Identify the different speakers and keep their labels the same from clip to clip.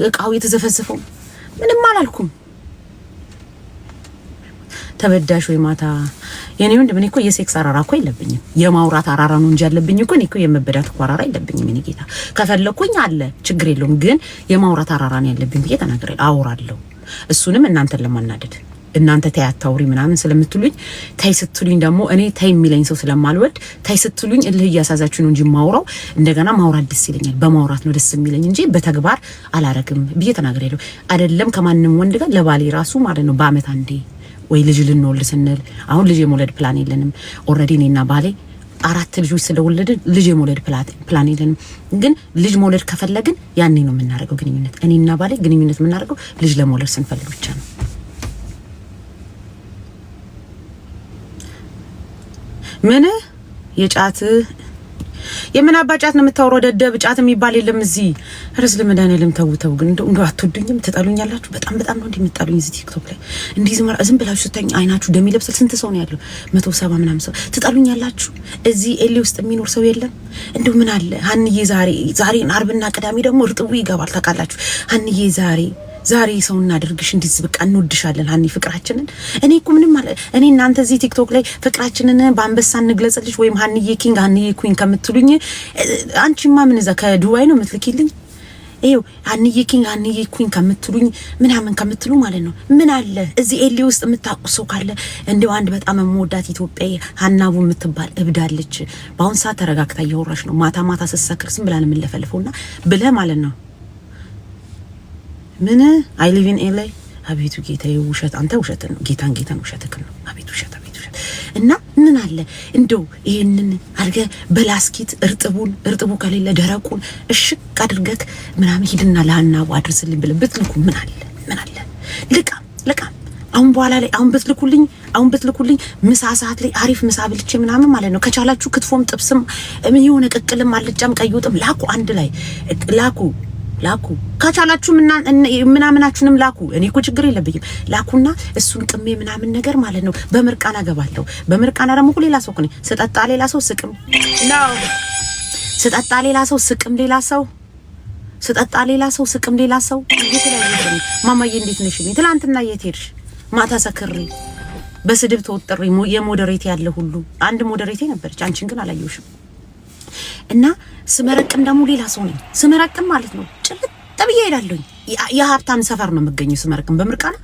Speaker 1: እቃው የተዘፈዘፈው ምንም አላልኩም። ተበዳሽ ወይ ማታ የኔ ወንድም እኔ እኮ የሴክስ አራራ እኮ የለብኝም። የማውራት አራራ ነው እንጂ ያለብኝ እኮ እኔ እኮ የመበዳት እኮ አራራ የለብኝም። እኔ ጌታ ከፈለኩኝ አለ ችግር የለውም። ግን የማውራት አራራ ነው ያለብኝ ብዬ ተናግሬ አወራለሁ። እሱንም እናንተን ለማናደድ እናንተ ታይ አታውሪ ምናምን ስለምትሉኝ ታይ ስትሉኝ ደግሞ እኔ ታይ የሚለኝ ሰው ስለማልወድ ታይ ስትሉኝ እልህ እያሳዛችሁ ነው እንጂ ማውራው እንደገና ማውራት ደስ ይለኛል። በማውራት ነው ደስ የሚለኝ እንጂ በተግባር አላረግም ብዬ ተናግሬለሁ። አይደለም ከማንንም ወንድ ጋር ለባሌ ራሱ ማለት ነው በአመት አንዴ ወይ ልጅ ልንወልድ ስንል አሁን ልጅ የመውለድ ፕላን የለንም። ኦሬዲ እኔና ባሌ 4 ልጆች ስለወለድን ልጅ የመውለድ ፕላን የለንም። ግን ልጅ መውለድ ከፈለግን ያኔ ነው የምናደርገው ግንኙነት። እኔና ባሌ ግንኙነት የምናደርገው ልጅ ለመውለድ ስንፈልግ ብቻ ነው። ምን የጫት የምን አባጫት ነው የምታወራው? ደደብ ጫት የሚባል የለም እዚህ። ርስ ለመድኃኒዓለም ተውተው ግን እንደው አትወዱኝም? ትጠሉኛላችሁ። በጣም ነው እንደምትጠሉኝ እዚህ ቲክቶክ ላይ እንዲህ ዝም ብላችሁ ስታኝ አይናችሁ ደም ይለብሳል። ስንት ሰው ነው ያለው? 170 ምናምን ሰው ትጠሉኛላችሁ። እዚህ ኤሊ ውስጥ የሚኖር ሰው የለም። እንደው ምን አለ ሀንዬ ዛሬ አርብና ቅዳሜ ደግሞ እርጥቡ ይገባል ታውቃላችሁ። ሀንዬ ዛሬ ሰው እናድርግሽ እንዲዝ በቃ እንወድሻለን ሀኒ ፍቅራችንን። እኔ እኮ ምንም ማለት እኔ እናንተ እዚህ ቲክቶክ ላይ ፍቅራችንን በአንበሳ እንግለጽልሽ ወይም ሀኒዬ ኪንግ ሀኒዬ ኩዊን ከምትሉኝ አንቺማ ምን እዛ ከዱባይ ነው የምትልኪልኝ? ይኸው ሀኒዬ ኪንግ ሀኒዬ ኩዊን ከምትሉኝ ምናምን ከምትሉ ማለት ነው ምን አለ እዚህ ኤሊ ውስጥ የምታውቁ ሰው ካለ እንደው አንድ በጣም የምወዳት ኢትዮጵያዊ ሀናቡ የምትባል እብዳለች። በአሁን ሰዓት ተረጋግታ እያወራች ነው። ማታ ስትሰክር ዝም ብላ ነው የምንለፈልፈውና ብለህ ማለት ነው ምን አይ ሊቭ ኢን ኤልኤ። አቤቱ ጌታዬ ውሸት አንተ ውሸት ነው። ጌታን ውሸትክ ነው። አቤቱ ውሸት እና ምን አለ እንደው ይሄንን አርገ በላስኪት እርጥቡ ከሌለ ደረቁን እሽቅ አድርገክ ምናምን ሂድና ለሀናቡ አድርስልኝ ብለህ ብትልኩ ምን አለ ልቃም አሁን በኋላ ላይ አሁን ብትልኩልኝ ምሳ ሰዓት ላይ አሪፍ ምሳ ብልቼ ምናምን ማለት ነው። ከቻላችሁ ክትፎም ጥብስም የሆነ ቅቅልም አልጫም ቀይ ወጥም ላኩ፣ አንድ ላይ ላኩ ካቻላችሁ ምናምናችሁንም ላኩ። እኔ እኮ ችግር የለብኝም። ላኩና እሱን ቅሜ ምናምን ነገር ማለት ነው በምርቃና ገባለሁ። በምርቃና ደግሞ ሌላ ሰው እኮ ስጠጣ ሌላ ሰው ስቅም ነው። ስጠጣ ሌላ ሰው ስቅም ሌላ ሰው ስጠጣ ሌላ ሰው ስቅም ሌላ ሰው። የተለያየ ማማዬ እንዴት ነሽ? ትላንትና የት ሄድሽ? ማታ ሰክሬ በስድብ ተወጥሬ የሞዴሬት ያለ ሁሉ አንድ ሞዴሬቴ ነበረች። አንቺን ግን አላየሁሽም። እና ስመረቅም ደግሞ ሌላ ሰው ነኝ። ስመረቅም ማለት ነው ጭልጥ ብዬ እሄዳለሁኝ። የሀብታም ሰፈር ነው የምገኘው። ስመረቅም በምርቃና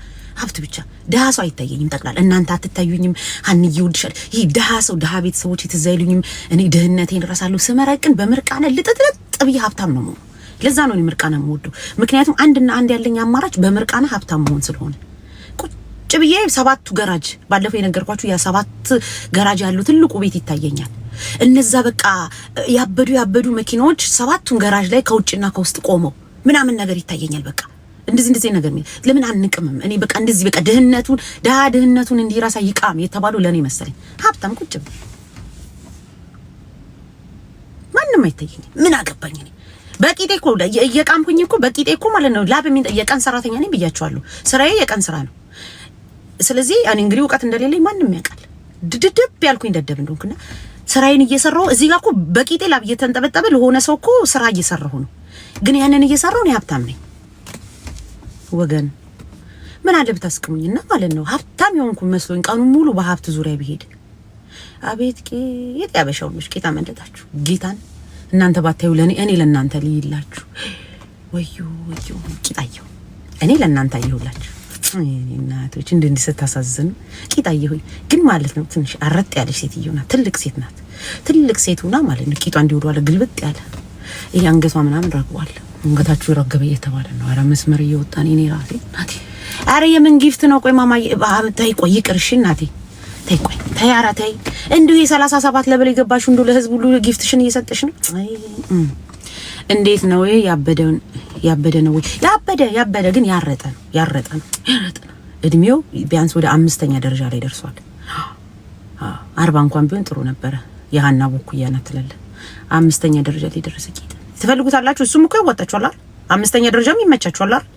Speaker 1: ሀብት ብቻ ድሃ ሰው አይታየኝም። ጠቅላላ እናንተ አትታዩኝም። ሀንዬ ውድሻል። ይሄ ድሃ ሰው ድሃ ቤተሰቦች የተዛይሉኝም። እኔ ድህነቴን እረሳለሁ። ስመረቅን በምርቃና ልጥጥጥ ብዬ ሀብታም ነው የምሆነው። ለዛ ነው እኔ ምርቃና የምወደው። ምክንያቱም አንድና አንድ ያለኝ አማራጭ በምርቃና ሀብታም መሆን ስለሆነ ቁጭ ብዬ 7ቱ ገራጅ ባለፈው የነገርኳችሁ ያ 7 ገራጅ ያለው ትልቁ ቤት ይታየኛል። እነዛ በቃ ያበዱ መኪናዎች 7ቱን ገራጅ ላይ ከውጭና ከውስጥ ቆመው ምናምን ነገር ይታየኛል። በቃ እንደዚህ ነገር ለምን አንቅምም? እኔ በቃ እንደዚህ በቃ ድህነቱን እንዲራሳ ይቃም የተባለው ለኔ መሰለኝ። ሀብታም ቁጭ ማንም አይታየኝ። ምን አገባኝ እኔ በቂጤ እኮ እየቃምኩኝ እኮ በቂጤ እኮ ማለት ነው ላብ የቀን ሰራተኛ ነኝ ብያቸዋለሁ። ስራዬ የቀን ስራ ነው። ስለዚህ እኔ እንግዲህ እውቀት እንደሌለኝ ማንም ያውቃል። ድድብ ያልኩኝ ደደብ እንደሆንኩና ስራዬን እየሰራሁ እዚህ ጋር እኮ በቂጤ ላብ እየተንጠበጠበ ለሆነ ሰው እኮ ስራ እየሰራሁ ነው። ግን ያንን እየሰራሁ ነው ሀብታም ነኝ ወገን። ምን አለ ብታስቀሙኝና ማለት ነው ሀብታም የሆንኩ መስሎኝ ቀኑን ሙሉ በሀብት ዙሪያ ብሄድ። አቤት ቄጥ ያበሻው ነው ቄጣ መንደታችሁ ጌታን እናንተ ባታዩ እኔ ለእናንተ ልይላችሁ። ወዩ ቂጣየው እኔ ለእናንተ አይሁላችሁ። እናቶች እንዲህ ስታሳዝኑ ቂጣየሁኝ ግን ማለት ነው ትንሽ አረጥ ያለች ሴትዮ ናት። ትልቅ ሴት ሆና ማለት ነው ቂጧ እንዲወዱ አለ ግልብጥ ያለ ይሄ አንገቷ ምናምን ረግቧል። አንገታችሁ ረገበ እየተባለ ነው። አረ መስመር እየወጣን እኔ ራሴ ናቴ። አረ የምን ጊፍት ነው? ቆይ ማማዬ ታይ ቆይ ይቅርሽ እናቴ ታይ አረ ታይ እንዲሁ የ37 ለበለ የገባሽው እንዶ ለህዝብ ሁሉ ጊፍትሽን እየሰጠሽ ነው። እንዴት ነው ያበደ ነው ወይ? ያበደ ግን ያረጠ ነው። እድሜው ቢያንስ ወደ 5ኛ ደረጃ ላይ ደርሷል። 40 እንኳን ቢሆን ጥሩ ነበረ። የሃና ቦኩያ ናት ትላለ 5ኛ ደረጃ ላይ ደረሰ። ቂጥ ትፈልጉታላችሁ። እሱም እኮ ያወጣችኋል አይደል? 5ኛ ደረጃም ይመቻችኋል አይደል?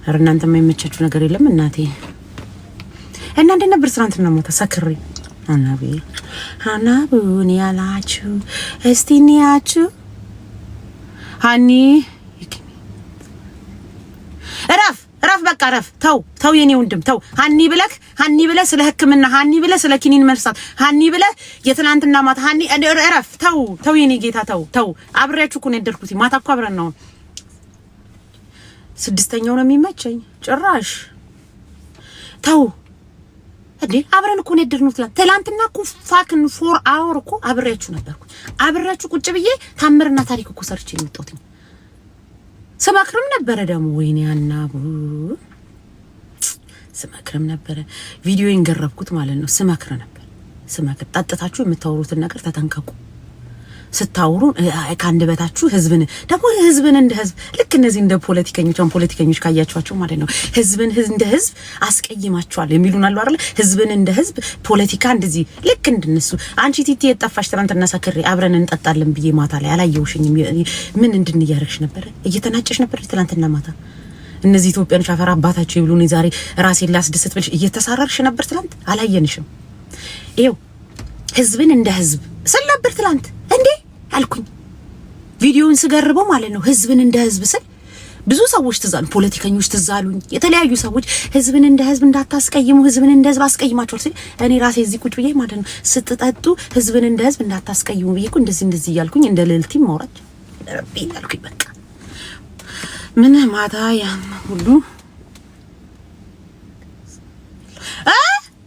Speaker 1: አረ እናንተማ የማይመቻችሁ ነገር የለም እናቴ። እና እንደ ነበር ትናንትና ሞታ ሰክሪ አናቡን ያላችሁ እስቲ ንያችሁ ሃኒ በቃ ረፍ። ተው የኔ ወንድም ተው። ሀኒ ብለህ ስለ ሕክምና ሀኒ ብለህ ስለ ኪኒን መርሳት ሀኒ ብለህ የትናንትና ማታ ሀኒ ረፍ። ተው የኔ ጌታ ተው። አብሬያችሁ እኮ ነው ያደርኩት። ማታ እኮ አብረን ነው። ስድስተኛው ነው የሚመቸኝ ጭራሽ። ተው እንዴ አብረን እኮ ነው ያደርኩት። ትናንትና እኮ ፋክን 4 አወር እኮ አብሬያችሁ ነበርኩ። አብሬያችሁ ቁጭ ብዬ ታምርና ታሪክ እኮ ሰርቼ ነው የመጣሁት። ስመክርም ነበረ ደግሞ ወይኔ አናቡ ስመክርም ነበረ። ቪዲዮን ገረብኩት ማለት ነው። ስመክር ጠጥታችሁ የምታወሩትን ነገር ተጠንቀቁ። ስታወሩ ከአንደበታችሁ ህዝብን እንደ ህዝብ ልክ እነዚህ እንደ ፖለቲከኞች ካያችኋቸው ማለት ነው ህዝብን እንደ ህዝብ አስቀይማቸዋል የሚሉን አሉ አይደል? ህዝብን እንደ ህዝብ ፖለቲካ እንደዚህ ልክ እንደነሱ። አንቺ ቲቲ የጠፋሽ ትናንትና ሰክሬ አብረን እንጠጣለን ብዬ ማታ ላይ አላየውሽኝም። ምን እንድንያረክሽ ነበር? እየተናጨሽ ነበር ትናንትና ማታ። እነዚህ ኢትዮጵያኖች አፈር አባታቸው ይብሉኝ ዛሬ ራሴን ላስደስት ብለሽ እየተሳረርሽ ነበር ትናንት። አላየንሽም። ይኸው ህዝብን እንደ ህዝብ ስል ነበር ትናንት እንዴ አልኩኝ። ቪዲዮውን ስገርበው ማለት ነው ህዝብን እንደ ህዝብ ስል ብዙ ሰዎች ትዛሉ፣ ፖለቲከኞች ትዛሉኝ፣ የተለያዩ ሰዎች ህዝብን እንደ ህዝብ እንዳታስቀይሙ፣ ህዝብን እንደ ህዝብ አስቀይማቸዋል ሲል እኔ ራሴ እዚህ ቁጭ ብዬ ማለት ነው ስትጠጡ ህዝብን እንደ ህዝብ እንዳታስቀይሙ ብዬ እኮ እንደዚህ እያልኩኝ እንደ ልልቲ ማውራጭ ረቢ ያልኩኝ። በቃ ምን ማታ ያን ሁሉ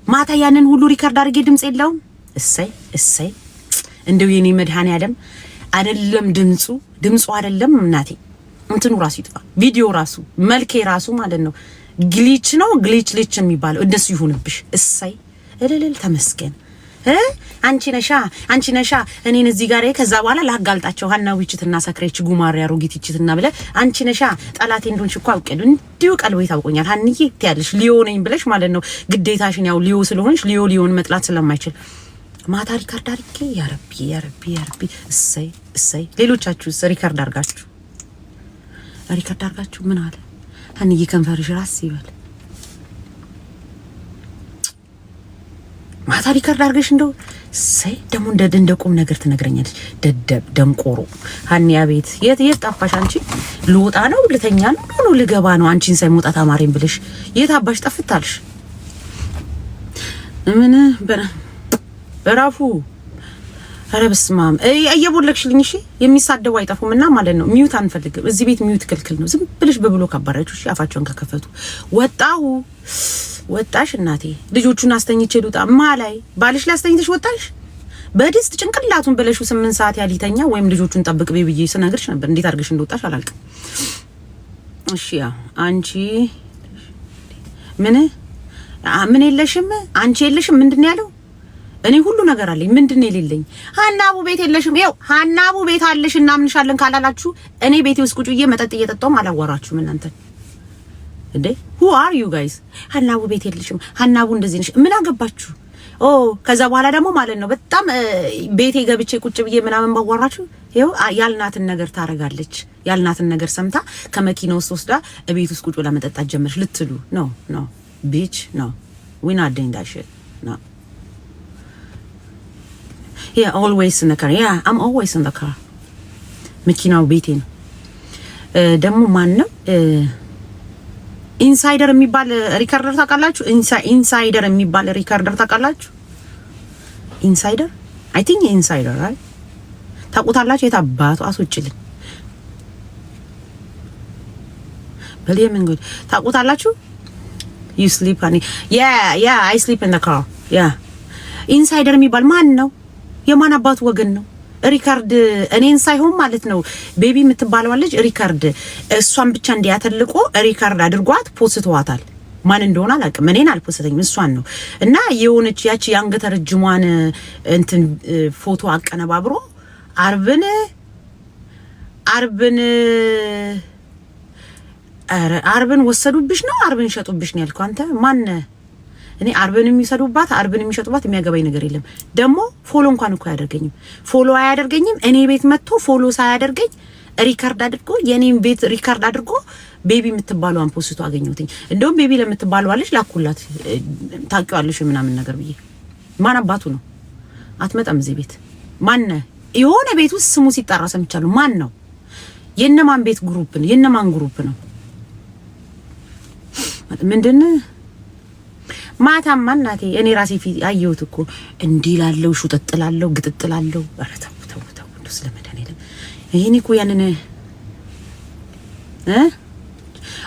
Speaker 1: ማታ ያንን ሁሉ ሪከርድ አድርጌ ድምጽ የለውም። እሰይ እንደው የኔ መድኃኒዓለም አይደለም ድምጹ አይደለም እናቴ እንትኑ ራሱ ይጥፋ። ቪዲዮ ራሱ መልኬ ራሱ ማለት ነው ግሊች የሚባለው እንደሱ ይሁንብሽ። እሰይ እልል ተመስገን። አንቺ ነሻ እኔን እዚህ ጋር ከዛ በኋላ ላጋልጣቸው ሀናዊ ይችትና ሰክሬች ጉማሪያ ሮጊት ይችትና ብለ አንቺ ነሻ ጠላቴ እንደሆንሽ እኮ አውቄሉ እንዲሁ ቀልቤ ታውቆኛል። ሀንዬ ትያለሽ ሊዮ ነኝ ብለሽ ማለት ነው ግዴታሽን ያው ሊዮ ስለሆንሽ ሊዮን መጥላት ስለማይችል ማታ ሪካርድ አድርጌ ያ ረቢ እሰይ። ሌሎቻችሁ ሪካርድ አድርጋችሁ ምን አለ ሀንዬ ከንፈርሽ ራስ ይበል። ማታ ሪካርድ አድርገሽ እንደው እሰይ ደግሞ እንደ ቁም ነገር ትነግረኛለች። ደደብ ደንቆሮ ሀኒ አቤት የት ጠፋሽ አንቺ? ልወጣ ነው ልተኛ ነው ልገባ ነው አንቺን ሳይ መውጣት አማረኝ ብለሽ የት አባሽ ጠፍታልሽ? ምን በራፉ ኧረ በስመ አብ እየቦለክሽልኝ። እሺ የሚሳደቡ አይጠፉምና ማለት ነው። ሚዩት አንፈልግም እዚህ ቤት ሚዩት ክልክል ነው። ዝም ብለሽ በብሎክ አባራችሁ። እሺ አፋቸውን ከከፈቱ ወጣሽ እናቴ። ልጆቹን አስተኝቼ ልውጣ ማላይ ባልሽ ላይ አስተኝተሽ ወጣሽ። በድስት ጭንቅላቱን በለሹ 8 ሰዓት ያሊተኛ ወይም ልጆቹን ጠብቅ ብዬ ስነግርሽ ነበር። እንዴት አድርገሽ እንደወጣሽ አላልቅም። እሺ ያው አንቺ ምን የለሽም አንቺ የለሽም። ምንድነው ያለው? እኔ ሁሉ ነገር አለኝ። ምንድነው የሌለኝ? ሀናቡ ቤት የለሽም። ይኸው ሀናቡ ቤት አለሽ እናምንሻለን ካላላችሁ እኔ ቤቴ ውስጥ ቁጭ ብዬ መጠጥ እየጠጣሁ አላዋራችሁም እናንተ እንዴ? who are you guys? ሀናቡ ቤት የለሽም፣ ሀናቡ እንደዚህ ነሽ፣ ምን አገባችሁ? ከዛ በኋላ ደግሞ ማለት ነው በጣም ቤቴ ገብቼ ቁጭ ብዬ ምናምን ባዋራችሁ ይኸው ያልናትን ነገር ታረጋለች። ያልናትን ነገር ሰምታ ከመኪና ውስጥ ወስዳ ቤት ውስጥ ቁጭ ብላ መጠጣት ጀመረች ልትሉ no bitch no we not doing that shit no. Yeah, always in the car. Yeah, I'm always in the car. መኪናው ቤቴ ነው። ደግሞ ማን ነው ኢንሳይደር የሚባል ሪካርደር ታውቃላችሁ? ኢንሳይደር የሚባል ሪካርደር ታውቃላችሁ? ኢንሳይደር I think ኢንሳይደር right? ታውቁታላችሁ? የታባቱ አስወጭልኝ በሌምን ጉድ ታውቁታላችሁ? You sleep honey. Yeah, I sleep in the car. Yeah. ኢንሳይደር የሚባል ማን ነው? የማን አባቱ ወገን ነው? ሪካርድ እኔን ሳይሆን ማለት ነው ቤቢ የምትባለው ልጅ ሪካርድ እሷን ብቻ እንዲያተልቆ ሪካርድ አድርጓት ፖስትዋታል። ማን እንደሆነ አላውቅም። እኔን አልፖስተኝም እሷን ነው። እና የሆነች ያቺ ያንገተ ረጅሟን እንትን ፎቶ አቀነባብሮ አርብን ወሰዱብሽ ነው አርብን ሸጡብሽ ነው ያልከው አንተ ማን? እኔ አርብን የሚሸጡባት የሚያገባኝ ነገር የለም። ደግሞ ፎሎ እንኳን እኮ አያደርገኝም። ፎሎ አያደርገኝም። እኔ ቤት መጥቶ ፎሎ ሳያደርገኝ ሪካርድ አድርጎ የኔን ቤት ሪካርድ አድርጎ ቤቢ የምትባለዋን ፖስቶ አገኘሁትኝ። እንደውም ቤቢ ለምትባለው አለች ላኩላት ታውቂዋለሽ ምናምን ነገር ብዬ ማን አባቱ ነው? አትመጣም እዚህ ቤት ማን? የሆነ ቤት ውስጥ ስሙ ሲጣራ ሰምቻለሁ። ማን ነው? የነማን ቤት ግሩፕ ነው? የነማን ግሩፕ ነው? ምንድን ማታማ እናቴ እኔ ራሴ ፊት አየሁት እኮ እንዲህ ላለው ሹጥጥ ላለው ግጥጥ ላለው ኧረ ተው እንደው ስለመድኃኒዓለም ይሄን እኮ ያንን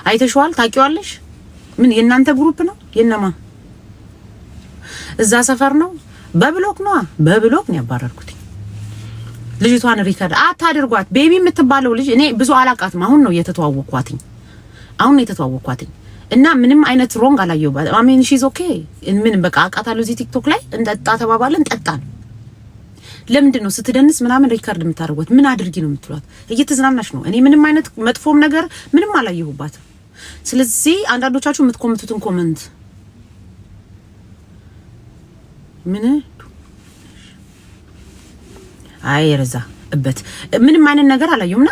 Speaker 1: አይተሽዋል ታውቂዋለሽ ምን የእናንተ ግሩፕ ነው የነማ እዛ ሰፈር ነው በብሎክ ነው ያባረርኩት ልጅቷን ሪከርድ አታድርጓት ቤቢ የምትባለው ልጅ እኔ ብዙ አላቃትም አሁን ነው የተተዋወቅኳትኝ እና ምንም አይነት ሮንግ አላየሁባት አሜን ሺዝ ኦኬ ምን በቃ አቃታለሁ እዚህ ቲክቶክ ላይ እንጠጣ ተባባለን ጠጣን ለምንድን ነው ስትደንስ ምናምን ሪከርድ የምታደርጉት ምን አድርጊ ነው የምትሏት እየተዝናናሽ ነው እኔ ምንም አይነት መጥፎም ነገር ምንም አላየሁባት ስለዚህ አንዳንዶቻችሁ የምትኮምቱትን ኮመንት ምን አይ ረዛ እበት ምንም አይነት ነገር አላየሁምና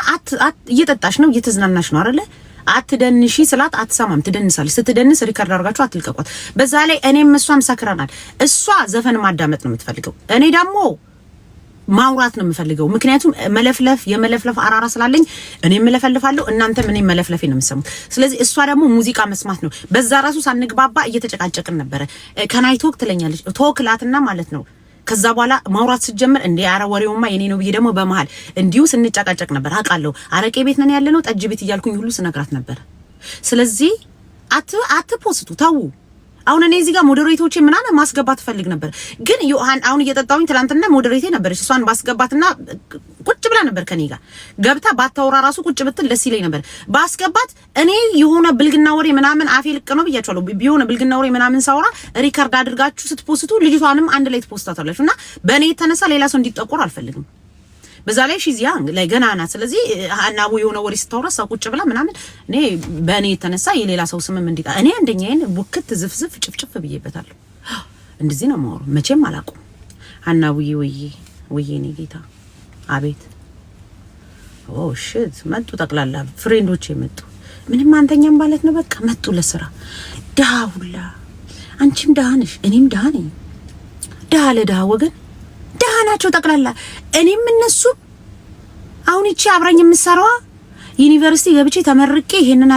Speaker 1: እየጠጣሽ ነው እየተዝናናሽ ነው አይደለ አትደንሺ ስላት አትሰማም ትደንሳለች ስትደንስ ሪከርድ አድርጋችሁ አትልቀቋት በዛ ላይ እኔም እሷም ሰክረናል እሷ ዘፈን ማዳመጥ ነው የምትፈልገው እኔ ደግሞ ማውራት ነው የምፈልገው ምክንያቱም የመለፍለፍ አራራ ስላለኝ እኔም መለፈልፋለሁ እናንተም እኔም መለፍለፌ ነው የምሰሙት ስለዚህ እሷ ደግሞ ሙዚቃ መስማት ነው በዛ ራሱ ሳንግባባ እየተጨቃጨቅን ነበር ከናይ ቶክ ትለኛለች ቶክላትና ማለት ነው ከዛ በኋላ ማውራት ሲጀምር እንዴ አረ ወሬውማ የኔ ነው ብዬ ደግሞ በመሃል እንዲሁ ስንጨቃጨቅ ነበር አቃለው አረቄ ቤት ነን ያለነው ጠጅ ቤት እያልኩኝ ሁሉ ስነግራት ነበር ስለዚህ አትፖስቱ ታው አሁን እኔ እዚህ ጋር ሞዴሬቶቼ ምናምን ማስገባት ፈልግ ነበር ግን ዮሐን አሁን እየጠጣውኝ ትላንትና ሞዴሬቴ ነበርሽ እሷን ባስገባትና ቁጭ ብላ ነበር ከኔ ጋር ገብታ ባታወራ ራሱ ቁጭ ብትል ደስ ይለኝ ነበር ባስገባት እኔ የሆነ ብልግና ወሬ ምናምን አፌ ልቅ ነው ብያቸዋለሁ ቢሆነ ብልግና ወሬ ምናምን ሳወራ ሪከርድ አድርጋችሁ ስትፖስቱ ልጅቷንም አንድ ላይ ትፖስታታላችሁና በእኔ የተነሳ ሌላ ሰው እንዲጠቆር አልፈልግም በዛ ላይ ሺዝ ያንግ ላይ ገና ናት ስለዚህ አናቡ የሆነ ወሬ ስታወራ ሰው ቁጭ ብላ ምናምን እኔ በእኔ የተነሳ የሌላ ሰው ስምም እንዲጣ እኔ አንደኛዬን ቡክት ዝፍዝፍ ጭፍጭፍ ብዬበታለሁ እንደዚህ ነው ማወሩ መቼም አላውቅም አናቡዬ ወይዬ እኔ ጌታ አቤት ኦ ሽት መጡ ጠቅላላ ፍሬንዶቼ መጡ ምንም አንተኛም ማለት ነው በቃ መጡ ለስራ ዳውላ አንቺም ዳህነሽ እኔም ዳህነኝ ዳለ ወገን ዳናቸው ጠቅላላ እኔም እነሱ አሁን እቺ አብራኝ የምሰራው ዩኒቨርሲቲ ገብቼ ተመርቄ ይሄንን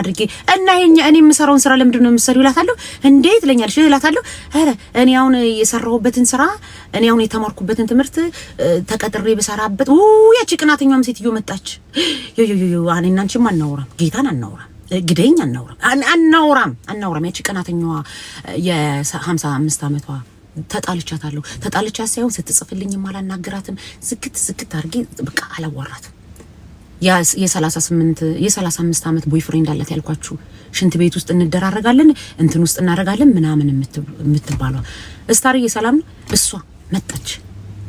Speaker 1: አድርጌ እና እኔ የምሰራውን ስራ ለምንድን ነው የምሰሪው እላታለሁ እንዴት ለኛልሽ እላታለሁ አረ እኔ አሁን የሰራሁበትን ስራ እኔ አሁን የተማርኩበትን ትምህርት ተቀጥሬ በሰራበት ያቺ ቅናተኛውም ሴትዮ መጣች ዮ እኔና አንቺም አናወራም ጌታን አናወራም ግደኝ አናወራም ያቺ ቅናተኛዋ የ55 ዓመቷ ተጣልቻታለሁ ተጣልቻት ሳይሆን ስትጽፍልኝም አላናገራትም ዝክት አድርጌ በቃ አላዋራትም የ35 ዓመት ቦይፍሬንድ አላት ያልኳችሁ ሽንት ቤት ውስጥ እንደራረጋለን እንትን ውስጥ እናረጋለን ምናምን የምትባለው እስታርዬ ሰላም እሷ መጣች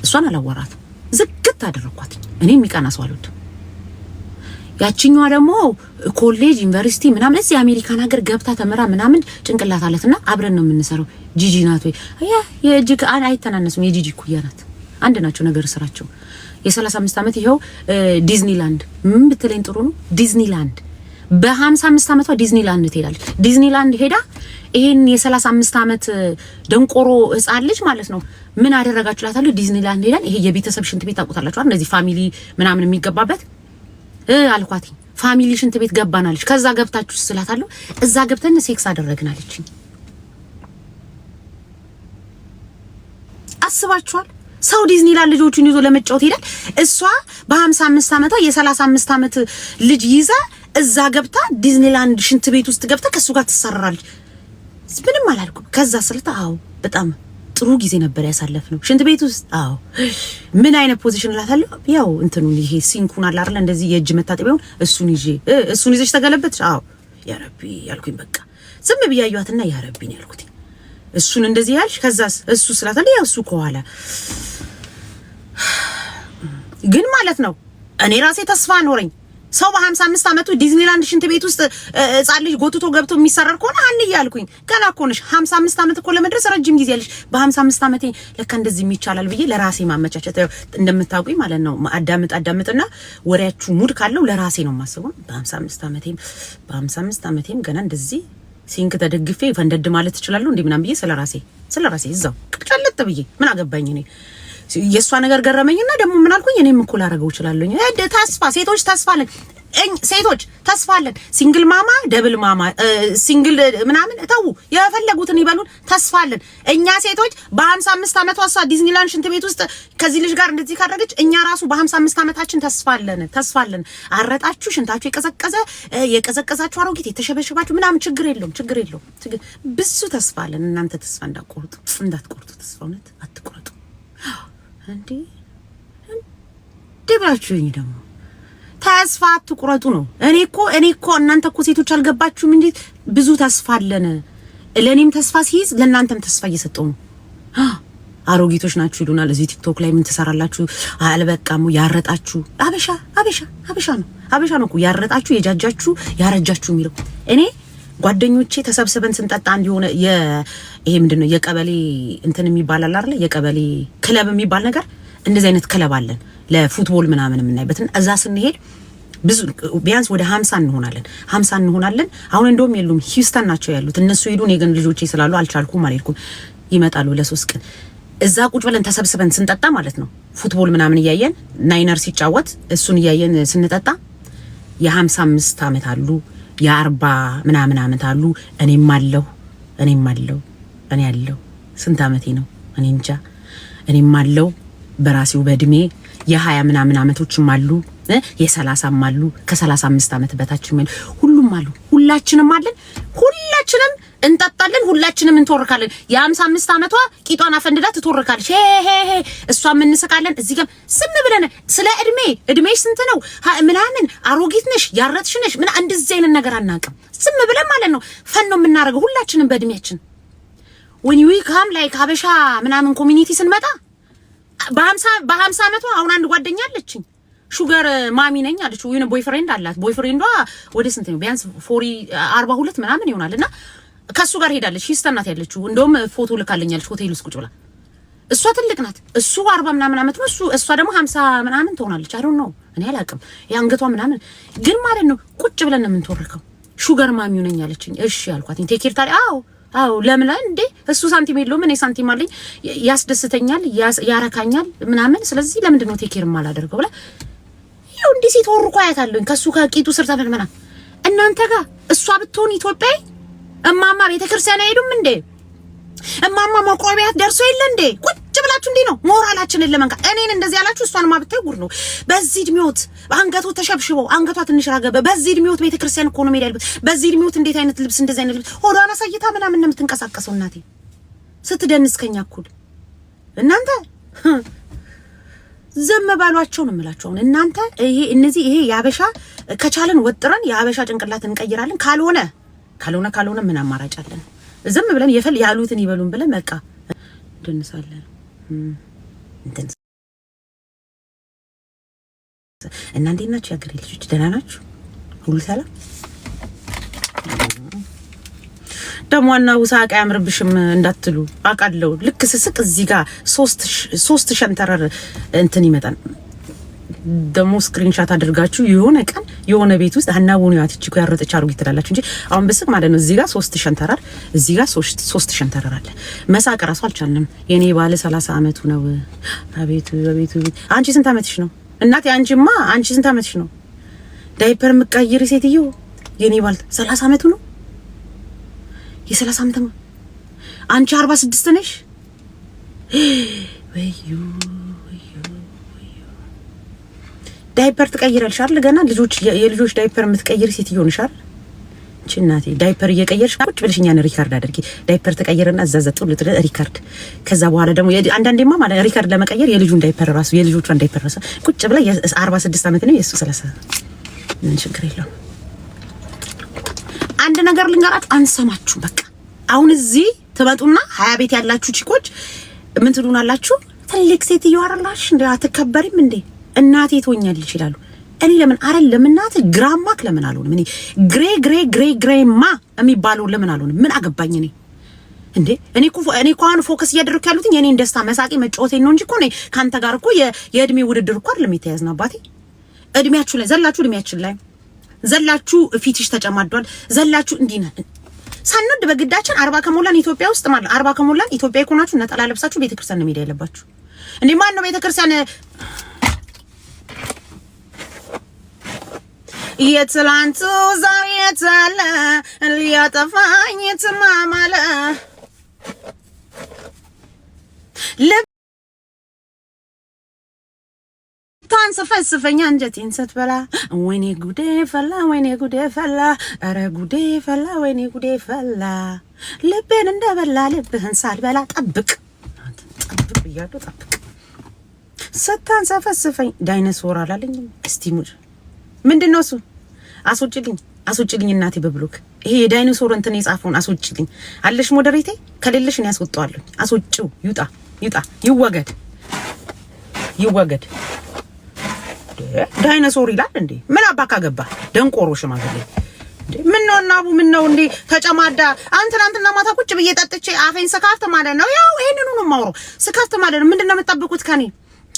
Speaker 1: እሷን አላዋራትም ዝክት አደረኳት እኔ የሚቀና ሰው አልወድም ያቺኛዋ ደግሞ ኮሌጅ ዩኒቨርሲቲ ምናምን እዚህ አሜሪካን ሀገር ገብታ ተመራ ምናምን ጭንቅላት አለትና አብረን ነው የምንሰራው ጂጂ ናት ወይ የጂጂ አይተናነስም የጂጂ ኩያናት አንድ ናቸው ነገር ስራቸው የ35 ዓመት ይሄው ዲዝኒላንድ ምን ብትለኝ ጥሩ ነው ዲዝኒላንድ በ55 ዓመቷ ዲዝኒላንድ ትሄዳለች ዲዝኒላንድ ሄዳ ይሄን የ35 ዓመት ደንቆሮ ህፃን ልጅ ማለት ነው ምን አደረጋችላታለሁ ዲዝኒላንድ ሄዳን ይሄ የቤተሰብ ሽንት ቤት ታውቁታላችሁ እንደዚህ ፋሚሊ ምናምን የሚገባበት አልኳት ፋሚሊ ሽንት ቤት ገባናለች ከዛ ገብታችሁ ስላታለሁ እዛ ገብተን ሴክስ አደረግናለች አስባችኋል ሰው ዲዝኒላንድ ልጆቹን ይዞ ለመጫወት ሄዳል እሷ በ55 ዓመቷ የ35 ዓመት ልጅ ይዛ እዛ ገብታ ዲዝኒላንድ ሽንት ቤት ውስጥ ገብታ ከሱ ጋር ትሰራራለች ምንም አላልኩም ከዛ ስልታ አው በጣም ጥሩ ጊዜ ነበር ያሳለፍነው ሽንት ቤት ውስጥ አው ምን አይነት ፖዚሽን ላታለሁ ያው እንትኑ ይሄ ሲንኩን አለ አይደል እንደዚህ የእጅ መታጠቢያውን እሱን ይዘሽ ተገለበጥሽ አው ያ ረቢ ያልኩኝ በቃ ዝም ብያዩአትና ያ ረቢ ነው ያልኩት እሱን እንደዚህ ያልሽ ከዛስ እሱ ስላታለሁ ያው እሱ ከኋላ ግን ማለት ነው እኔ ራሴ ተስፋ ኖረኝ ሰው በ55 ዓመቱ ዲዝኒላንድ ሽንት ቤት ውስጥ ህፃን ልጅ ጎትቶ ገብቶ የሚሰራር ከሆነ አንያልኩኝ ገና እኮ ነሽ 55 ዓመት እኮ ለመድረስ ረጅም ጊዜ ያለሽ በ55 ዓመቴ ለካ እንደዚህ የሚቻላል ብዬ ለራሴ ማመቻቸት እንደምታውቁኝ ማለት ነው አዳምጥና ወሬያችሁ ሙድ ካለው ለራሴ ነው የማስበው በ55 ዓመቴም ገና እንደዚህ ሲንክ ተደግፌ ፈንደድ ማለት እችላለሁ እንዴ ምናም ብዬ ስለራሴ እዛው ቅጫለጥ ብዬ ምን አገባኝ እኔ የሷ ነገር ገረመኝና ደግሞ ምን አልኩኝ እኔም እኮ ላረጋው እችላለሁ ተስፋ ሴቶች ተስፋ አለን ሴቶች ተስፋ አለን። ሲንግል ማማ ደብል ማማ ሲንግል ምናምን ተው የፈለጉትን ይበሉን፣ ተስፋ አለን። እኛ ሴቶች በ55 ዓመቷ እሷ ዲዝኒላንድ ሽንት ቤት ውስጥ ከዚህ ልጅ ጋር እንደዚህ ካደረገች እኛ ራሱ በ55 ዓመታችን ተስፋ አለን። አረጣችሁ ሽንታችሁ የቀዘቀዛችሁ አሮጊት የተሸበሸባችሁ ምናምን ችግር የለውም። ብዙ ተስፋ አለን። እናንተ ተስፋ እንዳትቆርጡ ተስፋ እውነት አትቆርጡ። እንዴ ደብራችሁኝ ደግሞ ተስፋ አትቁረጡ ነው። እኔ እኮ እናንተ እኮ ሴቶች አልገባችሁም እንዴ? ብዙ ተስፋ አለን። ለኔም ተስፋ ሲይዝ ለእናንተም ተስፋ እየሰጠው ነው። አሮጊቶች ናችሁ ይሉናል እዚህ ቲክቶክ ላይ ምን ትሰራላችሁ? አልበቃሙ ያረጣችሁ አበሻ ነው እኮ ያረጣችሁ የጃጃችሁ ያረጃችሁ የሚለው። እኔ ጓደኞቼ ተሰብስበን ስንጠጣ እንዲሆነ ይሄ ምንድነው የቀበሌ እንትን የሚባል አለ አይደል? የቀበሌ ክለብ የሚባል ነገር እንደዚህ አይነት ክለብ አለን ለፉትቦል ምናምን የምናይበት። እዛ ስንሄድ ብዙ ቢያንስ ወደ 50 እንሆናለን። አሁን እንደውም የሉም ሂውስተን ናቸው ያሉት እነሱ ሄዱ። እኔ ግን ልጆቼ ስላሉ አልቻልኩም አልሄድኩም። ይመጣሉ ለ3 ቀን እዛ ቁጭ ብለን ተሰብስበን ስንጠጣ ማለት ነው ፉትቦል ምናምን እያየን ናይነር ሲጫወት እሱን እያየን ስንጠጣ የ55 ዓመት አሉ የ40 ምናምን ዓመት አሉ። እኔም አለው እኔ ያለው ስንት ዓመቴ ነው እኔ እንጃ። እኔም አለው በራሴው በእድሜ የ20 ምናምን ዓመቶችም አሉ የ30ም አሉ ከ35 ዓመት በታችም ሁሉም አሉ። ሁላችንም አለን። ሁላችንም እንጠጣለን። ሁላችንም እንተወርካለን። የ55 ዓመቷ ቂጧን አፈንድዳ ትተወርካለች። ሄ እሷም እንስቃለን። እዚህ ጋር ስም ብለን ስለ እድሜሽ ስንት ነው ምናምን አሮጊት ነሽ ያረትሽ ነሽ ምን እንደዚህ አይነት ነገር አናውቅም። ስም ብለን ማለት ነው ፈን ነው የምናደርገው ሁላችንም በእድሜያችን። when we come like ሀበሻ ምናምን ኮሚኒቲ ስንመጣ በ50 ዓመቷ አሁን አንድ ጓደኛ አለችኝ ሹገር ማሚ ነኝ አለች። ወይ ነው ቦይፍሬንድ አላት። ቦይፍሬንዷ ወደ ስንት ነው ቢያንስ 42 ምናምን ይሆናልና ከሱ ጋር ሄዳለች። ሂውስተን ናት ያለችው። እንደውም ፎቶ ልካለኛለች ሆቴል ውስጥ ቁጭ ብላ። እሷ ትልቅ ናት። እሱ 40 ምናምን ዓመት ነው እሷ ደግሞ 50 ምናምን ትሆናለች። አይ ዶንት ኖ እኔ አላውቅም የአንገቷ ምናምን ግን ማለት ነው ቁጭ ብለን ነው የምንተወርከው። ሹገር ማሚው ነኝ አለችኝ። እሺ አልኳት። ቴኬር ታዲያ አዎ ለምን እንዴ እሱ ሳንቲም የለውም እኔ ሳንቲም አለኝ ያስደስተኛል ያረካኛል ምናምን ስለዚህ ለምንድን ነው ቴኬር ማላደርገው ብላ ይኸው እንዲህ ሲተወርኩ አያታለሁኝ ከሱ ከቂጡ ስር ተመልመና እናንተ ጋር እሷ ብትሆን ኢትዮጵያዊ እማማ ቤተክርስቲያን አይሄዱም እንዴ? እማማ መቆቢያት ደርሶ የለ እንዴ? ቁጭ ብላችሁ እንዴ ነው ሞራላችንን ለመንካት እኔን እንደዚህ ያላችሁ እሷንማ ብታይ ጉድ ነው። በዚህ እድሜዎት አንገቱ ተሸብሽበው አንገቷ ትንሽ ራገበ በዚህ እድሜዎት ቤተክርስቲያን እኮ ነው ሜዳ ያለበት። በዚህ እድሜዎት እንዴት አይነት ልብስ እንደዚህ አይነት ልብስ ሆዷን አሳይታ ምናምን ነው የምትንቀሳቀሰው እናቴ ስትደንስ ከኛ እኩል እናንተ ዘመ ባሏቸው ነው የምላችሁ። እናንተ ይሄ ያበሻ ከቻለን ወጥረን ያበሻ ጭንቅላት እንቀይራለን። ካልሆነ ምን አማራጭ አለን? ዝም ብለን ያሉትን ይበሉን ብለን በቃ እንደንሳለን። እና እንዴት ናችሁ የአገሬ ልጆች? ደህና ናችሁ? ሁሉ ሰላም? ደግሞ ዋና ውሳቃ ያምርብሽም እንዳትሉ አቃለው። ልክ ስስቅ እዚህ ጋር ሶስት ሸንተረር እንትን ይመጣል። ደግሞ ስክሪንሻት አድርጋችሁ የሆነ ቀን የሆነ ቤት ውስጥ ሀናቡን ያትቺ እኮ ያረጠች አሮጊት ትላላችሁ እንጂ አሁን ብስቅ ማለት ነው። እዚህ ጋር 3 ሸንተረር እዚህ ጋር 3 ሸንተረር አለ። መሳቅ ራሱ አልቻልንም። የኔ ባለ 30 ዓመቱ ነው። አቤቱ አንቺ ስንት ዓመትሽ ነው እናቴ? አንቺ ስንት ዓመትሽ ነው? ዳይፐር ምቀይር ሴትዮ የኔ ባል 30 ዓመቱ ነው። የ30 ዓመት ነው። አንቺ 46 ነሽ። ወዩ ዳይፐር ትቀይራልሽ አይደል? ገና የልጆች ዳይፐር የምትቀይር ሴትዮ ነሽ አይደል? እቺ እናቴ ዳይፐር እየቀየርሽ ቁጭ ብለሽኛን ሪካርድ አድርጊ። ዳይፐር ተቀየረና እዛዘጡ ሪካርድ። ከዛ በኋላ ደግሞ አንዳንዴማ ማለት ሪካርድ ለመቀየር የልጁን ዳይፐር ራሱ የልጆቿን ዳይፐር ራሱ ቁጭ ብለ 46 ዓመት ነው የሱ 30 ምን ችግር የለውም። አንድ ነገር ልንገራችሁ፣ አንሰማችሁ። በቃ አሁን እዚህ ትመጡና 20 ቤት ያላችሁ ቺኮች ምን ትሉናላችሁ? ትልቅ ሴትዮ አይደላሽ እንዴ? አትከበሪም እንዴ? እናቴ ትሆኛለሽ ይላሉ። እኔ ለምን አይደለም እናት ግራማክ ለምን አልሆንም? እኔ ግሬማ የሚባለው ለምን አልሆንም? ምን አገባኝ እኔ እንዴ? እኔ እኮ አሁን ፎከስ እያደረኩ ያሉት የኔን ደስታ መሳቂ መጫወቴን ነው እንጂ እኮ እኔ ካንተ ጋር እኮ የእድሜ ውድድር እኮ አይደለም የተያዝነው አባቴ። እድሜያችሁ ላይ ዘላችሁ እድሜያችን ላይ ዘላችሁ ፊትሽ ተጨማዷል ዘላችሁ እንዲና ሳንወድ በግዳችን 40 ከሞላን ኢትዮጵያ ውስጥ ማለት 40 ከሞላን ኢትዮጵያ ይኮናችሁ ነጠላ ለብሳችሁ ቤተክርስቲያን ነው ሜዳ ያለባችሁ እንዴ? ማን ነው ቤተክርስቲያን የትላንቱ ዛሬ ታለ ሊያጠፋኝ ተማማለ ታንሰፈስፈኛ አንጀቴን ስትበላ ወይኔ ጉዴ ፈላ ወይኔ ጉዴ ፈላ ኧረ ጉዴ ፈላ ወይኔ ጉዴ ፈላ ልቤን እንደበላ ልብህን ሳልበላ ጠብቅ ብያለሁ ጠብቅ ስታንሰፈስፈኝ ዳይኖሶር አላለኝም እስቲ ሙድ ምንድነው እሱ አስወጪልኝ እናቴ በብሎክ ይሄ የዳይኖሶር እንትን የጻፈውን አስወጪልኝ አለሽ ሞዴሬቴ ከሌለሽ ነው ያስወጣዋለሁ አስወጪው ይውጣ ይወገድ ዳይኖሶር ይላል እንዴ ምን አባካ ገባ ደንቆሮ ሽማግሌ እንዴ ምን ነው እንዴ ተጨማዳ አንተና ማታ ቁጭ ብዬ ጠጥቼ አፌን ስካፍት ማለት ነው ያው ይሄንኑ ነው ማውሮ ስካፍት ማለት ነው ምንድነው የምትጠብቁት ከኔ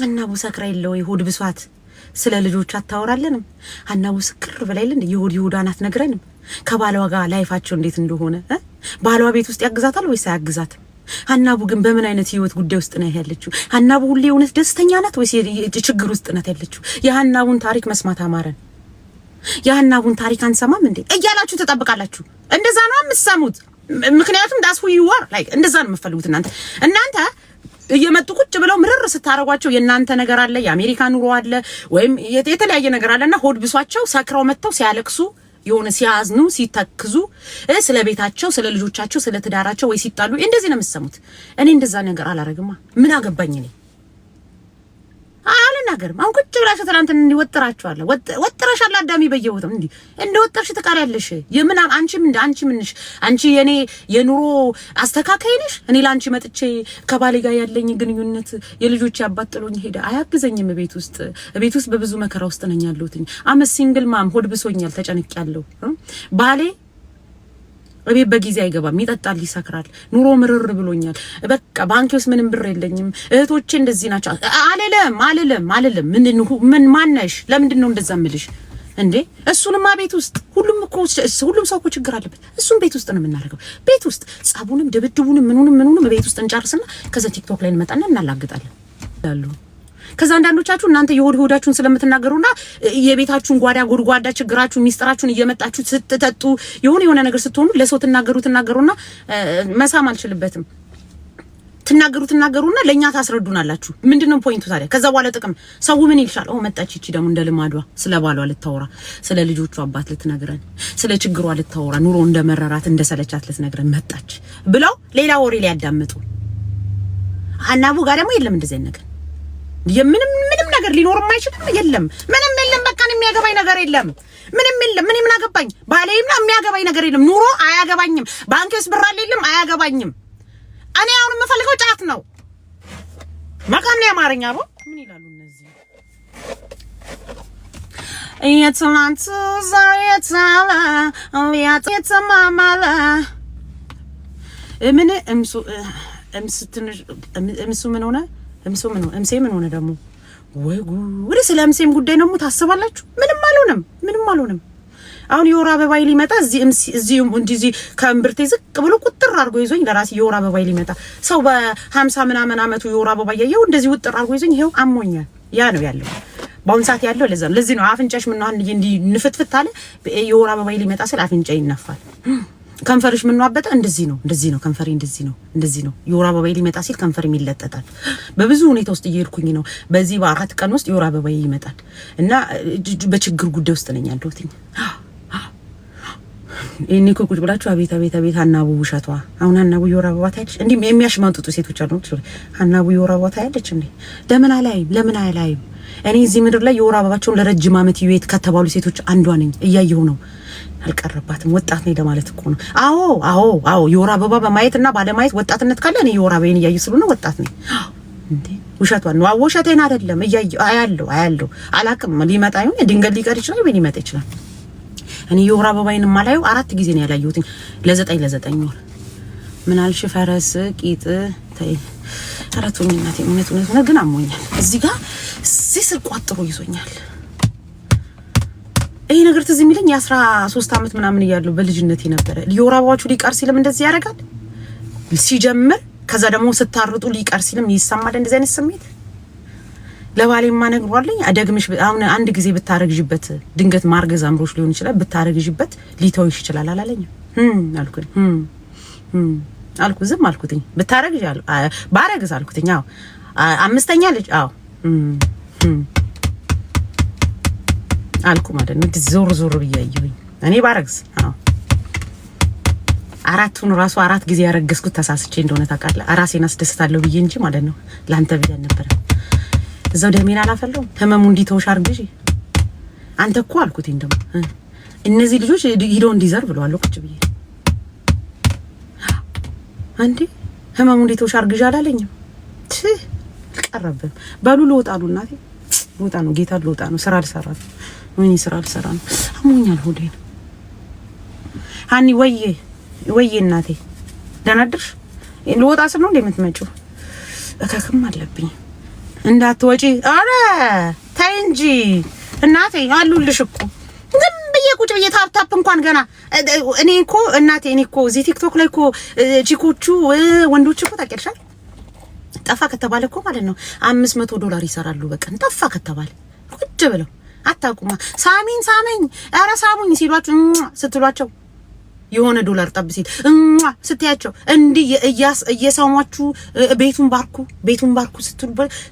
Speaker 1: አናቡ ሰክራ የለው ይሁድ ብሷት ስለ ልጆች አታወራለንም አናቡ ስክር ብላይል እንዴ ይሁድ አናት ነግረንም ከባሏ ጋር ላይፋቸው እንዴት እንደሆነ ባሏ ቤት ውስጥ ያግዛታል ወይስ አያግዛትም ሀናቡ ግን በምን አይነት ህይወት ጉዳይ ውስጥ ነው ያለችው? ሀናቡ ሁሌ እውነት ደስተኛ ናት ወይስ ችግር ውስጥ ናት ያለችው? የሀናቡን ታሪክ መስማት አማረን። የሀናቡን ታሪክ አንሰማም እንዴ እያላችሁ ተጠብቃላችሁ። እንደዛ ነው የምትሰሙት። ምክንያቱም ዳስ who you are like እንደዛ ነው የምትፈልጉት እናንተ እየመጡ ቁጭ ብለው ምርር ስታረጓቸው የእናንተ ነገር አለ፣ የአሜሪካ ኑሮ አለ፣ ወይም የተለያየ ነገር አለና ሆድ ብሷቸው ሰክረው መተው ሲያለቅሱ የሆነ ሲያዝኑ ሲተክዙ ስለ ቤታቸው ስለ ልጆቻቸው ስለ ትዳራቸው ወይ ሲጣሉ እንደዚህ ነው የምትሰሙት። እኔ እንደዛ ነገር አላረግማ። ምን አገባኝ እኔ አልናገርም። አሁን ቁጭ ብላችሁ ትናንት እንዲወጥራችኋለሁ ወጥረሻል። አዳሚ በየቦታው እንዴ እንደወጥርሽ ትቀሪያለሽ። የምን አንቺ ምንሽ አንቺ የኔ የኑሮ አስተካካይ ነሽ። እኔ ላንቺ መጥቼ ከባሌ ጋር ያለኝ ግንኙነት የልጆች ያባጥሎኝ ሄደ አያግዘኝም። ቤት ውስጥ በብዙ መከራ ውስጥ ነኝ ያለሁት። አመ ሲንግል ማም ሆድ ብሶኛል፣ ተጨንቄያለሁ። ባሌ እቤት በጊዜ አይገባም፣ ይጠጣል፣ ይሰክራል። ኑሮ ምርር ብሎኛል። በቃ ባንክ ውስጥ ምንም ብር የለኝም። እህቶቼ እንደዚህ ናቸው። አልልም። ምን ማነሽ? ለምንድን ነው እንደዛ ምልሽ እንዴ? እሱንማ ቤት ውስጥ ሁሉም ሰው እኮ ችግር አለበት። እሱን ቤት ውስጥ ነው የምናደርገው። ቤት ውስጥ ጸቡንም ድብድቡንም ምኑንም ቤት ውስጥ እንጨርስና ከዛ ቲክቶክ ላይ እንመጣና እናላግጣለን ያሉ። ከዛ አንዳንዶቻችሁ እናንተ የሆዳችሁን ስለምትናገሩና የቤታችሁን ጓዳ ችግራችሁን ሚስጥራችሁን እየመጣችሁ ስትጠጡ የሆነ ነገር ስትሆኑ ለሰው ትናገሩና መሳም አልችልበትም። ትናገሩና ለኛ ታስረዱናላችሁ። ምንድነው ፖይንቱ ታዲያ? ከዛ በኋላ ጥቅም ሰው ምን ይልሻል? መጣች እቺ ደግሞ እንደ ልማዷ ስለ ባሏ ልታወራ፣ ስለ ልጆቿ አባት ልትነግረን፣ ስለ ችግሯ ልታወራ፣ ኑሮ እንደመረራት እንደሰለቻት ልትነግረን መጣች ብለው ሌላ ወሬ ሊያዳምጡ። ሀናቡ ጋር ደግሞ የለም እንደዚህ ነገር ምንም ነገር ሊኖርም አይችልም። ምንም የለም። በቃ የሚያገባኝ ነገር የለም። ምንም ምን አገባኝ? ባሌምና የሚያገባኝ ነገር የለም። ኑሮ አያገባኝም። ባንክስ ብር አለ የለም አያገባኝም። እኔ አሁን የምፈልገው ጫት ነው። መቃም ያማርኛ ነው። ምን ይላሉ እነዚህ? የትናንቱ ዛሬ ታላ የተማማለ ምን እምሱ ምን ሆነ? እምሴ ምን ሆነ ደግሞ? ወይ ጉድ! ስለ እምሴም ጉዳይ ነው ታስባላችሁ? ምንም አልሆነም። አሁን የወር አበባይ ሊመጣ እዚህ ከእምብርቴ ዝቅ ብሎ ቁጥር አድርጎ ይዞኝ ለራሴ የወር አበባይ ሊመጣ ሰው በ50 ምናምን አመቱ የወር አበባ ያየው እንደዚህ ውጥር አድርጎ ይዞኝ ይሄው አሞኛል። ያ ነው ያለው በአሁን ሰዓት ያለው። ለዚህ ነው አፍንጫሽ ምን ነው እንዲ ንፍትፍት አለ። የወር አበባይ ሊመጣ ስለ አፍንጫ ይነፋል። ከንፈርሽ ምን ነው አበጠ? እንደዚህ ነው ከንፈሬ እንደዚህ ነው። የወር አበባይ ሊመጣ ሲል ከንፈር ይለጠጣል። በብዙ ሁኔታ ውስጥ እየሄድኩኝ ነው። በዚህ በ4 ቀን ውስጥ የወር አበባይ ይመጣል እና በችግር ጉዳይ ውስጥ ነኝ ያለሁት። እኔ እኮ ቁጭ ብላችሁ አቤት ሀናቡ ውሸቷ። አሁን ሀናቡ የወር አበባ ታያለች? እንዴ የሚያሽማጥጡ ሴቶች አሉ። ሀናቡ የወር አበባ ታያለች እንዴ? ለምን አላይም? እኔ እዚህ ምድር ላይ የወር አበባቸውን ለረጅም ዓመት ይወት ከተባሉ ሴቶች አንዷ ነኝ። እያየሁ ነው። አልቀረባትም። ወጣት ነኝ ለማለት እኮ ነው። አዎ የወር አበባ በማየትና ባለማየት ወጣትነት ካለ እኔ የወር አበባዬን እያየሁ ስለሆነ ወጣት ነኝ። እንዴ ውሸቷን ነው። ውሸቴን አይደለም። እያየሁ አያለሁ። አላቅም። ሊመጣ ይሁን ድንገት ሊቀር ይችላል ወይ ሊመጣ ይችላል። እኔ የወር አበባዬን ማላየው 4 ጊዜ ነው ያላየሁት ለ9 ወር። ምን አልሽ? ፈረስ ቂጥ ተይ አራቱኝ እናቴ። እውነት ግን አሞኛል። እዚህ ስር ቋጥሮ ይዞኛል። ይሄ ነገር ትዝ የሚለኝ የ13 ዓመት ምናምን እያለሁ በልጅነት ነበረ። የወር አበባችሁ ሊቀር ሲልም እንደዚህ ያደርጋል ሲጀምር። ከዛ ደግሞ ስታርጡ ሊቀር ሲልም ይሰማል እንደዚህ አይነት ስሜት። ለባሌማ ነግሯለኝ አደግምሽ አሁን አንድ ጊዜ ብታረግጅበት ድንገት ማርገዝ አምሮሽ ሊሆን ይችላል ብታረግጅበት ሊተውሽ ይችላል አላለኝ አልኩኝ አልኩ ዝም አልኩትኝ ብታረግጅ አሉ ባረግዝ አልኩትኝ አዎ አምስተኛ ልጅ አዎ አልኩ ማለት ነው ዞር ዞር ብያየሁኝ እኔ ባረግዝ አዎ አራቱን ራሱ አራት ጊዜ ያረገዝኩት ተሳስቼ እንደሆነ ታውቃለህ ራሴን አስደስታለሁ ብዬ እንጂ ማለት ነው ላንተ ብዬ ነበር እዛው ደሜን አላፈለው ህመሙ እንዲተውሽ አርግጂ አንተ እኮ አልኩት እንደም እነዚህ ልጆች ሂደው እንዲዘር ብለዋል ቁጭ ብዬ አንዴ ህመሙ እንዲተውሽ አርግጂ አላለኝም ቀረበ ባሉ ልወጣ ነው እናቴ ልወጣ ነው ጌታ ልወጣ ነው ስራ ልሰራ ነው ምን ስራ ልሰራ ነው አሞኛል ሆዴን ሃኒ ወይዬ እናቴ ደህና አደርሽ ልወጣ ስል ነው እንደምትመጪው እከክም አለብኝ እንዳትወጪ አረ ታይ እንጂ እናቴ አሉልሽ እኮ ዝም ብዬ ቁጭ ብዬ ታፕ እንኳን ገና እኔ እኮ እናቴ እኔ እኮ እዚህ ቲክቶክ ላይ እኮ ቺኮቹ ወንዶች እኮ ታውቂያለሽ ጠፋ ከተባለ እኮ ማለት ነው $500 ይሰራሉ በቀን ጠፋ ከተባለ ቁጭ ብለው አታቁማ ሳሚኝ አረ ሳሙኝ ሲሏቸው ስትሏቸው የሆነ ዶላር ጠብ ሲል ስትያቸው እንዲ እየሳሟችሁ ቤቱን ባርኩ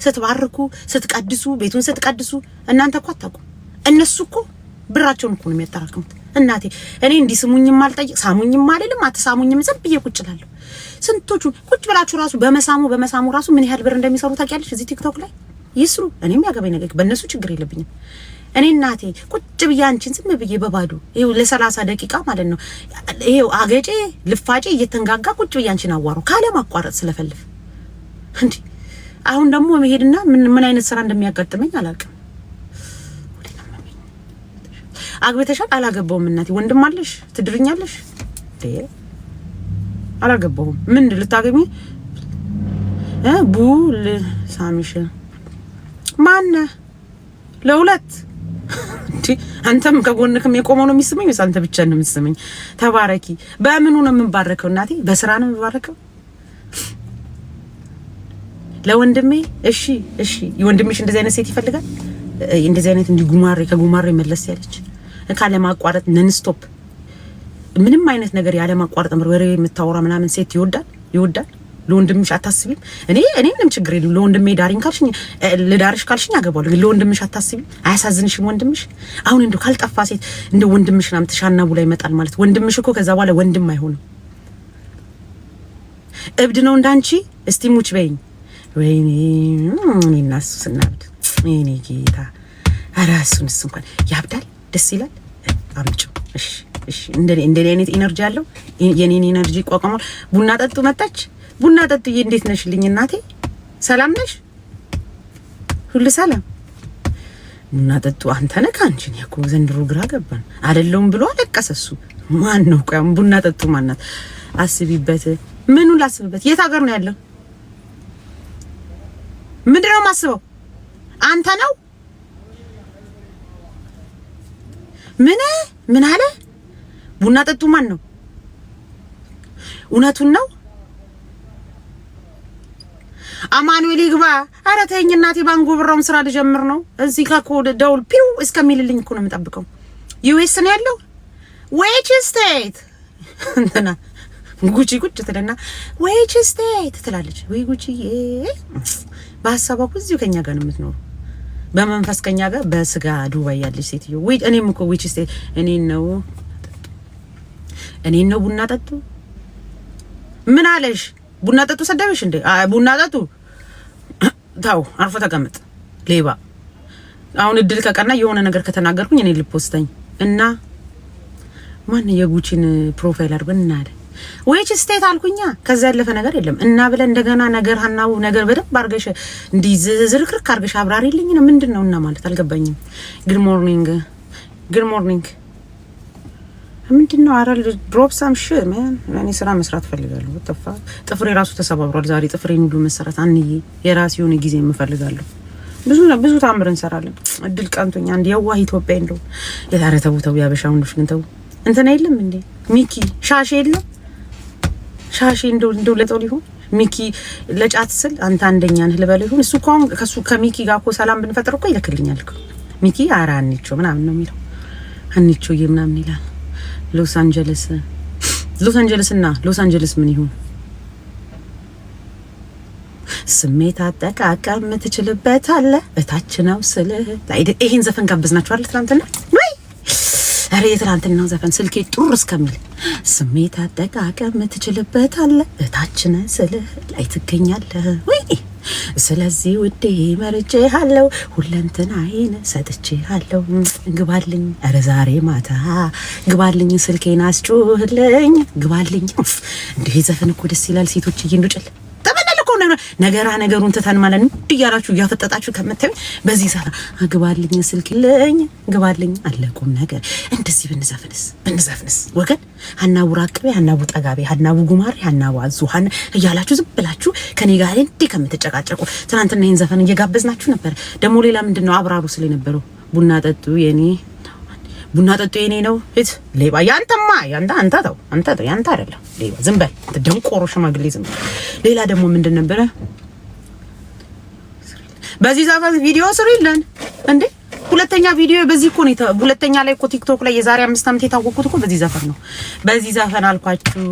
Speaker 1: ስትባርኩ ስትቀድሱ ቤቱን ስትቀድሱ እናንተ እኮ አታቁ እነሱ እኮ ብራቸውን እኮ ነው የሚያጠራቅሙት እናቴ እኔ እንዲ ስሙኝም አልጠይቅ ሳሙኝም አልልም አትሳሙኝም ዝም ብዬ ቁጭ እላለሁ ስንቶቹ ቁጭ ብላችሁ ራሱ በመሳሙ ራሱ ምን ያህል ብር እንደሚሰሩ ታውቂያለሽ እዚህ ቲክቶክ ላይ ይስሩ እኔም ያገባኝ ነገር በእነሱ ችግር የለብኝም እኔ እናቴ ቁጭ ብዬ አንቺን ዝም ብዬ በባዶ ይሄው ለ30 ደቂቃ ማለት ነው ይሄው አገጬ ልፋጬ እየተንጋጋ ቁጭ ብዬ አንቺን አዋራው ካለ ማቋረጥ ስለፈልፍ እንዴ አሁን ደግሞ መሄድና ምን አይነት ስራ እንደሚያጋጥመኝ አላውቅም አግብተሻል አላገባውም እናቴ ወንድም አለሽ ትድርኛለሽ አላገባውም ምን ልታገቢ ቡል ሳሚሽ ማነ ለሁለት አንተም ከጎንክም የቆመው ነው የሚስመኝ ወይስ አንተ ብቻ ነው የምትስመኝ ተባረኪ በምኑ ነው የምንባረከው እናቴ በስራ ነው የምንባረከው ለወንድሜ እሺ የወንድምሽ እንደዚህ አይነት ሴት ይፈልጋል እንደዚህ አይነት እንዲ ከጉማሬ መለስ ያለች ካለ ማቋረጥ ነን ስቶፕ ምንም አይነት ነገር ያለ ማቋረጥ ወሬ የምታወራ ምናምን ሴት ይወዳል ለወንድምሽ አታስቢም እኔንም ችግር የለም ለወንድሜ ዳሪን ካልሽኝ ለዳርሽ ካልሽኝ አገባለሁ ለወንድምሽ አታስቢም አያሳዝንሽም ወንድምሽ አሁን እንደው ካልጠፋ ሴት እንደው ወንድምሽ ናም ተሻናቡ ላይ ይመጣል ማለት ወንድምሽ እኮ ከዛ በኋላ ወንድም አይሆንም እብድ ነው እንዳንቺ እስቲ ሙች በይኝ ወይኔ እኔና እሱ ስናብድ እኔ ጌታ አራሱንስ እንኳን ያብዳል ደስ ይላል አምጪ እሺ እንደኔ አይነት ኢነርጂ አለው የኔን ኢነርጂ ቋቋማል ቡና ጠጡ መጣች ቡና ጠጥዬ እንዴት ነሽልኝ እናቴ ሰላም ነሽ ሁሉ ሰላም ቡና ጠጡ አንተ ነህ አንቺን ያኮ ዘንድሮ ግራ ገባን አይደለም ብሎ አለቀሰሱ ማን ነው ቆም ቡና ጠጡ ማናት አስቢበት ምኑ ላስብበት የት ሀገር ነው ያለው ምንድነው ማስበው አንተ ነው ምን አለ ቡና ጠጡ ማን ነው እውነቱን ነው አማኑኤል ይግባ አረ ተይኝ እናቴ ባንጎ ብራውን ስራ ልጀምር ነው እዚህ ከኮድ ደውል ፒው እስከሚልልኝ እኮ ነው የምጠብቀው ዩኤስ ነው ያለው ዌች ስቴት እንትና ጉቺ ቁጭ ትለና ዌች ስቴት ትላለች ወይ ጉቺዬ በሐሳቧ እዚሁ ከኛ ጋር ነው የምትኖር በመንፈስ ከኛ ጋር በስጋ ዱባይ ያለች ሴትዮ ወይ እኔም እኮ ዌች ስቴት እኔን ነው ቡና ጠጡ ምን አለሽ ቡና ጠጡ ሰደብሽ እንዴ ቡና ጠጡ ታው አርፎ ተቀመጥ ሌባ አሁን እድል ከቀና የሆነ ነገር ከተናገርኩኝ እኔ ልፖስተኝ እና ማን የጉቺን ፕሮፋይል አድርገን እናደ ወይስ ስቴት አልኩኛ ከዛ ያለፈ ነገር የለም እና ብለ እንደገና ነገር ሀናው ነገር በደብ አርገሽ እንዲ ዝርክርክ አርገሽ አብራሪልኝ ነው ምንድነው እና ማለት አልገባኝም ጉድ ሞርኒንግ ምንድነው አራል ድሮፕ ሳም ሺት ማን እኔ ስራ መስራት ፈልጋለሁ ወጣፋ ጥፍሬ ራሱ ተሰባብሯል ዛሬ ጥፍሬን ሁሉ መሰራት አንዬ የራስ የሆነ ጊዜ የምፈልጋለሁ ብዙ ታምር እንሰራለን እድል ቀንቶኛ አንድ የዋህ ኢትዮጵያ እንደው የታረተው ተው ያበሻው እንደው እንትና የለም እንዴ ሚኪ ሻሽ የለም ሻሽ እንደው ለጠው ሊሆን ሚኪ ለጫት ስል አንተ አንደኛ ነህ ልበል ይሁን። እሱ እኮ ከሱ ከሚኪ ጋር እኮ ሰላም ብንፈጥር እኮ ይልክልኛል እኮ ሚኪ። ኧረ አንቺ ምናምን ነው የሚለው አንቺ ምናምን ይላል። ሎስ አንጀለስ እና ሎስ አንጀለስ ምን ይሁን? ስሜት አጠቃቀም የምትችልበት አለ እታች ነው ስልህ። ይሄን ዘፈን ጋብዝናችሁ አይደል ትናንትና? ወይ አሬ የትናንትናው ዘፈን ስልኬ ጡር እስከሚል ስሜት አጠቃቀም የምትችልበት አለ እታች ነው ስልህ ላይ ትገኛለህ ወይ። ስለዚህ ውዴ መርጬሃለሁ ሁለንተናዬን ሰጥቼሃለሁ። ግባልኝ ኧረ ዛሬ ማታ ግባልኝ ስልኬን አስጮህልኝ ግባልኝ። እንዴ ዘፈን እኮ ደስ ይላል። ሴቶች እየንዱጭል ነገሩን ትተን ማለት ነው እያላችሁ እያፈጠጣችሁ ከምታዩ በዚህ ሰራ ግባልኝ ስልክልኝ ግባልኝ አለቁም ነገር። እንደዚህ ብንዘፍንስ ወገን ሀናቡ ራቅቤ ሀናቡ ጠጋቤ ሀናቡ ጉማሬ ሀናቡ አዙሃን እያላችሁ ዝም ብላችሁ ከኔ ጋር እንዴ ከምትጨቃጨቁ ትናንትና ይሄን ዘፈን እየጋበዝናችሁ ነበር። ደግሞ ሌላ ምንድነው አብራሩ ስለ ነበረው ቡና ጠጡ የኔ ነው እት ሌባ ያንተማ አንተ ተው ያንተ አይደለም ሌባ ዝም በል አንተ ደንቆሮ ሽማግሌ ዝም በል። ሌላ ደግሞ ምንድን ነበረ በዚህ ዘፈን ቪዲዮ ስሪልን እንዴ? ሁለተኛ ቪዲዮ በዚህ እኮ ነው። ሁለተኛ ላይ እኮ ቲክቶክ ላይ የዛሬ 5 ዓመት የታወቁት እኮ በዚህ ዘፈን ነው። በዚህ ዘፈን አልኳችሁ